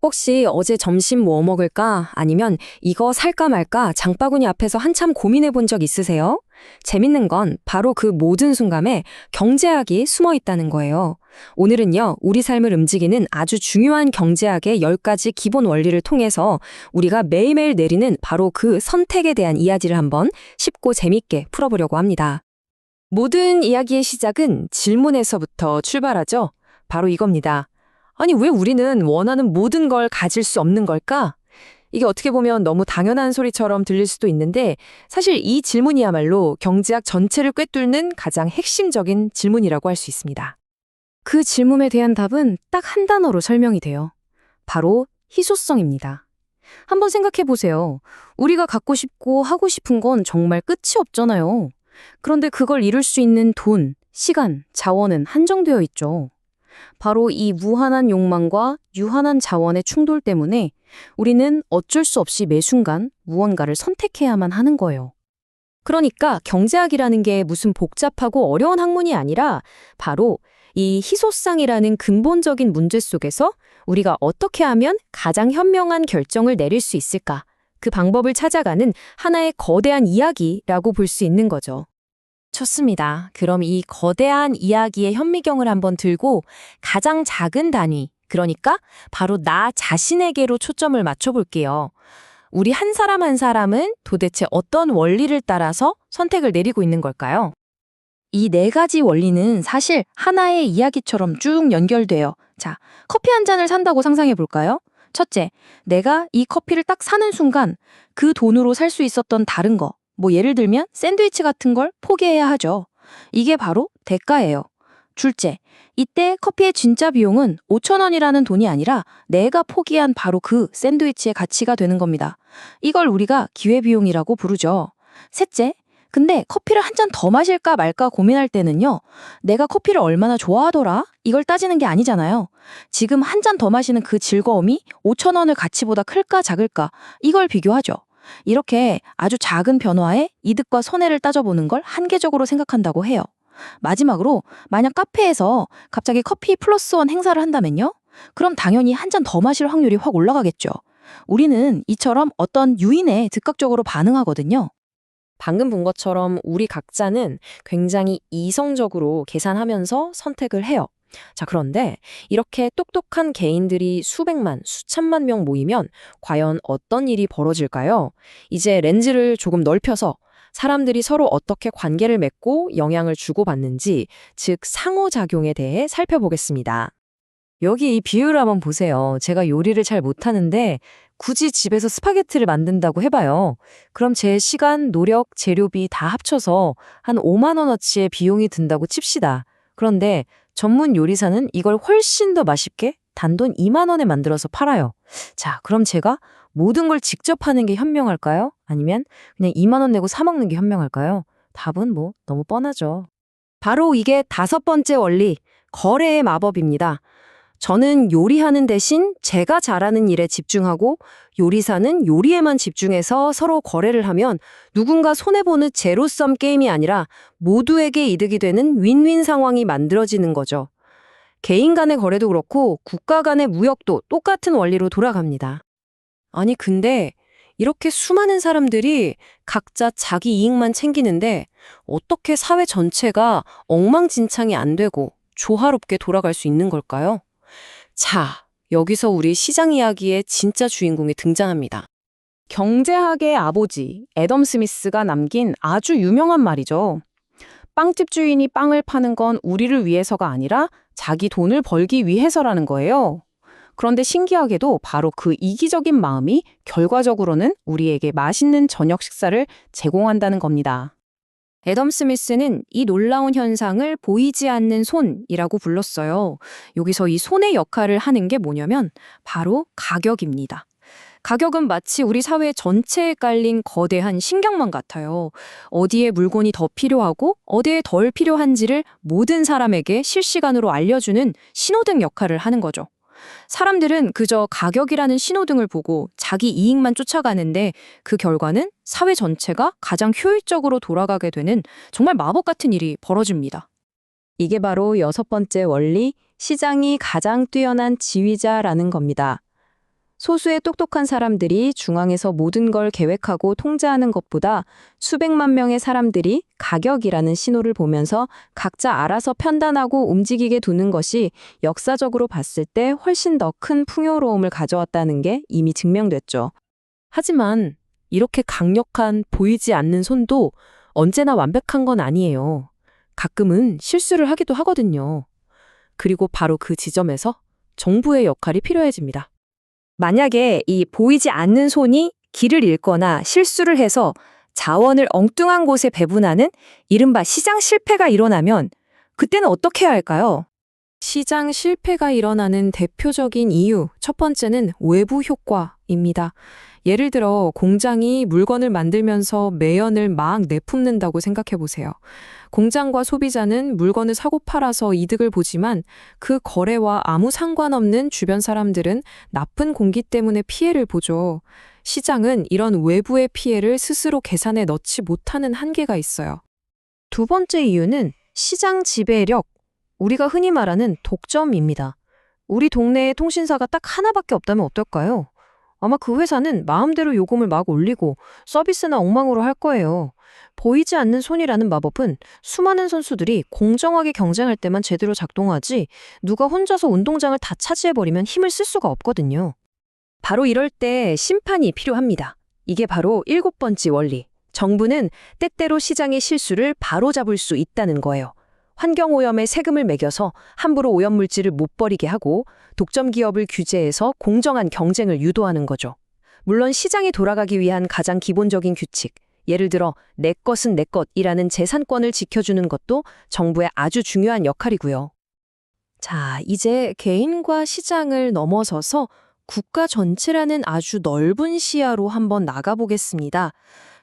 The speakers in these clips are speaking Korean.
혹시 어제 점심 뭐 먹을까? 아니면 이거 살까 말까 장바구니 앞에서 한참 고민해 본 적 있으세요? 재밌는 건 바로 그 모든 순간에 경제학이 숨어 있다는 거예요. 오늘은요, 우리 삶을 움직이는 아주 중요한 경제학의 10가지 기본 원리를 통해서 우리가 매일매일 내리는 바로 그 선택에 대한 이야기를 한번 쉽고 재밌게 풀어보려고 합니다. 모든 이야기의 시작은 질문에서부터 출발하죠. 바로 이겁니다. 아니, 왜 우리는 원하는 모든 걸 가질 수 없는 걸까? 이게 어떻게 보면 너무 당연한 소리처럼 들릴 수도 있는데 사실 이 질문이야말로 경제학 전체를 꿰뚫는 가장 핵심적인 질문이라고 할 수 있습니다. 그 질문에 대한 답은 딱 한 단어로 설명이 돼요. 바로 희소성입니다. 한번 생각해 보세요. 우리가 갖고 싶고 하고 싶은 건 정말 끝이 없잖아요. 그런데 그걸 이룰 수 있는 돈, 시간, 자원은 한정되어 있죠. 바로 이 무한한 욕망과 유한한 자원의 충돌 때문에 우리는 어쩔 수 없이 매 순간 무언가를 선택해야만 하는 거예요. 그러니까 경제학이라는 게 무슨 복잡하고 어려운 학문이 아니라 바로 이 희소성이라는 근본적인 문제 속에서 우리가 어떻게 하면 가장 현명한 결정을 내릴 수 있을까? 그 방법을 찾아가는 하나의 거대한 이야기라고 볼 수 있는 거죠. 좋습니다. 그럼 이 거대한 이야기의 현미경을 한번 들고 가장 작은 단위, 그러니까 바로 나 자신에게로 초점을 맞춰볼게요. 우리 한 사람 한 사람은 도대체 어떤 원리를 따라서 선택을 내리고 있는 걸까요? 이 네 가지 원리는 사실 하나의 이야기처럼 쭉 연결돼요. 자, 커피 한 잔을 산다고 상상해 볼까요? 첫째, 내가 이 커피를 딱 사는 순간 그 돈으로 살 수 있었던 다른 거, 예를 들면 샌드위치 같은 걸 포기해야 하죠. 이게 바로 대가예요. 둘째, 이때 커피의 진짜 비용은 5천 원이라는 돈이 아니라 내가 포기한 바로 그 샌드위치의 가치가 되는 겁니다. 이걸 우리가 기회비용이라고 부르죠. 셋째, 근데 커피를 한 잔 더 마실까 말까 고민할 때는요, 내가 커피를 얼마나 좋아하더라? 이걸 따지는 게 아니잖아요. 지금 한 잔 더 마시는 그 즐거움이 5천 원의 가치보다 클까 작을까? 이걸 비교하죠. 이렇게 아주 작은 변화에 이득과 손해를 따져보는 걸 한계적으로 생각한다고 해요. 마지막으로 만약 카페에서 갑자기 커피 플러스 원 행사를 한다면요? 그럼 당연히 한 잔 더 마실 확률이 확 올라가겠죠. 우리는 이처럼 어떤 유인에 즉각적으로 반응하거든요. 방금 본 것처럼 우리 각자는 굉장히 이성적으로 계산하면서 선택을 해요. 자, 그런데 이렇게 똑똑한 개인들이 수백만, 수천만 명 모이면 과연 어떤 일이 벌어질까요? 이제 렌즈를 조금 넓혀서 사람들이 서로 어떻게 관계를 맺고 영향을 주고받는지, 즉 상호작용에 대해 살펴보겠습니다. 여기 이 비율을 한번 보세요. 제가 요리를 잘 못하는데 굳이 집에서 스파게티를 만든다고 해봐요. 그럼 제 시간, 노력, 재료비 다 합쳐서 한 5만 원어치의 비용이 든다고 칩시다. 그런데 전문 요리사는 이걸 훨씬 더 맛있게 단돈 2만 원에 만들어서 팔아요. 자, 그럼 제가 모든 걸 직접 하는 게 현명할까요? 아니면 그냥 2만 원 내고 사 먹는 게 현명할까요? 답은 너무 뻔하죠. 바로 이게 다섯 번째 원리, 거래의 마법입니다. 저는 요리하는 대신 제가 잘하는 일에 집중하고 요리사는 요리에만 집중해서 서로 거래를 하면 누군가 손해보는 제로섬 게임이 아니라 모두에게 이득이 되는 윈윈 상황이 만들어지는 거죠. 개인 간의 거래도 그렇고 국가 간의 무역도 똑같은 원리로 돌아갑니다. 아니, 근데 이렇게 수많은 사람들이 각자 자기 이익만 챙기는데 어떻게 사회 전체가 엉망진창이 안 되고 조화롭게 돌아갈 수 있는 걸까요? 자, 여기서 우리 시장 이야기의 진짜 주인공이 등장합니다. 경제학의 아버지 애덤 스미스가 남긴 아주 유명한 말이죠. 빵집 주인이 빵을 파는 건 우리를 위해서가 아니라 자기 돈을 벌기 위해서라는 거예요. 그런데 신기하게도 바로 그 이기적인 마음이 결과적으로는 우리에게 맛있는 저녁 식사를 제공한다는 겁니다. 애덤 스미스는 이 놀라운 현상을 보이지 않는 손이라고 불렀어요. 여기서 이 손의 역할을 하는 게 뭐냐면 바로 가격입니다. 가격은 마치 우리 사회 전체에 깔린 거대한 신경망 같아요. 어디에 물건이 더 필요하고 어디에 덜 필요한지를 모든 사람에게 실시간으로 알려주는 신호등 역할을 하는 거죠. 사람들은 그저 가격이라는 신호등을 보고 자기 이익만 쫓아가는데 그 결과는 사회 전체가 가장 효율적으로 돌아가게 되는 정말 마법 같은 일이 벌어집니다. 이게 바로 여섯 번째 원리, 시장이 가장 뛰어난 지휘자라는 겁니다. 소수의 똑똑한 사람들이 중앙에서 모든 걸 계획하고 통제하는 것보다 수백만 명의 사람들이 가격이라는 신호를 보면서 각자 알아서 판단하고 움직이게 두는 것이 역사적으로 봤을 때 훨씬 더 큰 풍요로움을 가져왔다는 게 이미 증명됐죠. 하지만 이렇게 강력한 보이지 않는 손도 언제나 완벽한 건 아니에요. 가끔은 실수를 하기도 하거든요. 그리고 바로 그 지점에서 정부의 역할이 필요해집니다. 만약에 이 보이지 않는 손이 길을 잃거나 실수를 해서 자원을 엉뚱한 곳에 배분하는 이른바 시장 실패가 일어나면 그때는 어떻게 해야 할까요? 시장 실패가 일어나는 대표적인 이유, 첫 번째는 외부 효과입니다. 예를 들어 공장이 물건을 만들면서 매연을 막 내뿜는다고 생각해 보세요. 공장과 소비자는 물건을 사고 팔아서 이득을 보지만 그 거래와 아무 상관없는 주변 사람들은 나쁜 공기 때문에 피해를 보죠. 시장은 이런 외부의 피해를 스스로 계산에 넣지 못하는 한계가 있어요. 두 번째 이유는 시장 지배력, 우리가 흔히 말하는 독점입니다. 우리 동네에 통신사가 딱 하나밖에 없다면 어떨까요? 아마 그 회사는 마음대로 요금을 막 올리고 서비스나 엉망으로 할 거예요. 보이지 않는 손이라는 마법은 수많은 선수들이 공정하게 경쟁할 때만 제대로 작동하지 누가 혼자서 운동장을 다 차지해버리면 힘을 쓸 수가 없거든요. 바로 이럴 때 심판이 필요합니다. 이게 바로 7번째 원리. 정부는 때때로 시장의 실수를 바로잡을 수 있다는 거예요. 환경오염에 세금을 매겨서 함부로 오염물질을 못 버리게 하고 독점 기업을 규제해서 공정한 경쟁을 유도하는 거죠. 물론 시장이 돌아가기 위한 가장 기본적인 규칙, 예를 들어 내 것은 내 것이라는 재산권을 지켜주는 것도 정부의 아주 중요한 역할이고요. 자, 이제 개인과 시장을 넘어서서 국가 전체라는 아주 넓은 시야로 한번 나가보겠습니다.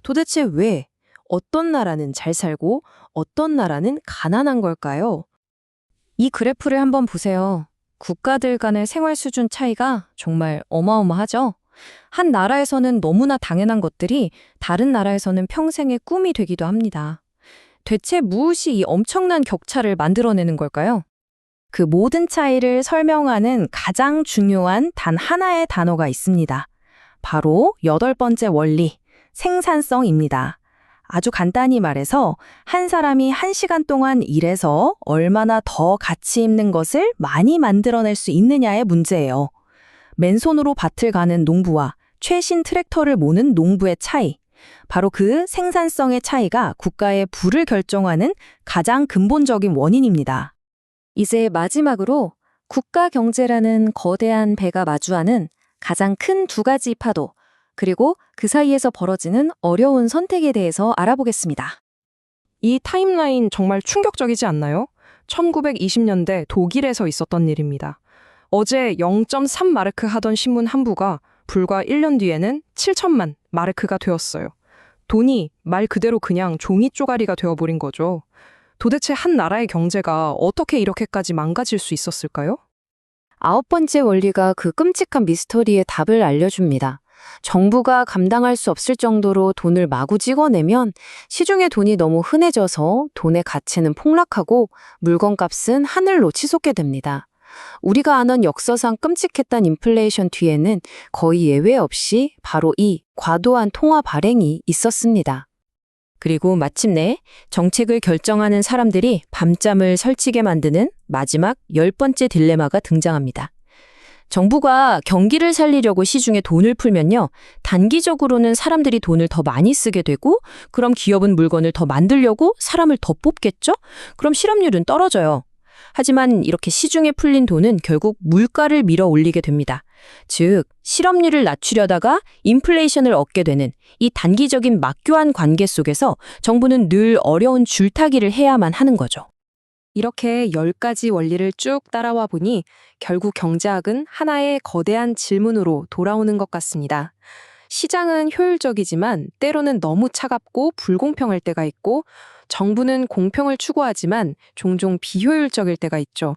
도대체 왜 어떤 나라는 잘 살고 어떤 나라는 가난한 걸까요? 이 그래프를 한번 보세요. 국가들 간의 생활 수준 차이가 정말 어마어마하죠? 한 나라에서는 너무나 당연한 것들이 다른 나라에서는 평생의 꿈이 되기도 합니다. 대체 무엇이 이 엄청난 격차를 만들어내는 걸까요? 그 모든 차이를 설명하는 가장 중요한 단 하나의 단어가 있습니다. 바로 8번째 원리, 생산성입니다. 아주 간단히 말해서 한 사람이 1시간 동안 일해서 얼마나 더 가치 있는 것을 많이 만들어낼 수 있느냐의 문제예요. 맨손으로 밭을 가는 농부와 최신 트랙터를 모는 농부의 차이. 바로 그 생산성의 차이가 국가의 부를 결정하는 가장 근본적인 원인입니다. 이제 마지막으로 국가 경제라는 거대한 배가 마주하는 가장 큰 2가지 파도, 그리고 그 사이에서 벌어지는 어려운 선택에 대해서 알아보겠습니다. 이 타임라인 정말 충격적이지 않나요? 1920년대 독일에서 있었던 일입니다. 어제 0.3마르크 하던 신문 한 부가 불과 1년 뒤에는 7천만 마르크가 되었어요. 돈이 말 그대로 그냥 종이 쪼가리가 되어버린 거죠. 도대체 한 나라의 경제가 어떻게 이렇게까지 망가질 수 있었을까요? 9번째 원리가 그 끔찍한 미스터리의 답을 알려줍니다. 정부가 감당할 수 없을 정도로 돈을 마구 찍어내면 시중에 돈이 너무 흔해져서 돈의 가치는 폭락하고 물건값은 하늘로 치솟게 됩니다. 우리가 아는 역사상 끔찍했던 인플레이션 뒤에는 거의 예외 없이 바로 이 과도한 통화 발행이 있었습니다. 그리고 마침내 정책을 결정하는 사람들이 밤잠을 설치게 만드는 마지막 10번째 딜레마가 등장합니다. 정부가 경기를 살리려고 시중에 돈을 풀면요, 단기적으로는 사람들이 돈을 더 많이 쓰게 되고, 그럼 기업은 물건을 더 만들려고 사람을 더 뽑겠죠? 그럼 실업률은 떨어져요. 하지만 이렇게 시중에 풀린 돈은 결국 물가를 밀어 올리게 됩니다. 즉, 실업률을 낮추려다가 인플레이션을 얻게 되는 이 단기적인 막교환 관계 속에서 정부는 늘 어려운 줄타기를 해야만 하는 거죠. 이렇게 10가지 원리를 쭉 따라와 보니 결국 경제학은 하나의 거대한 질문으로 돌아오는 것 같습니다. 시장은 효율적이지만 때로는 너무 차갑고 불공평할 때가 있고, 정부는 공평을 추구하지만 종종 비효율적일 때가 있죠.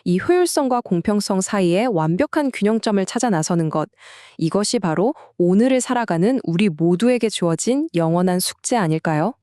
이 효율성과 공평성 사이에 완벽한 균형점을 찾아 나서는 것, 이것이 바로 오늘을 살아가는 우리 모두에게 주어진 영원한 숙제 아닐까요?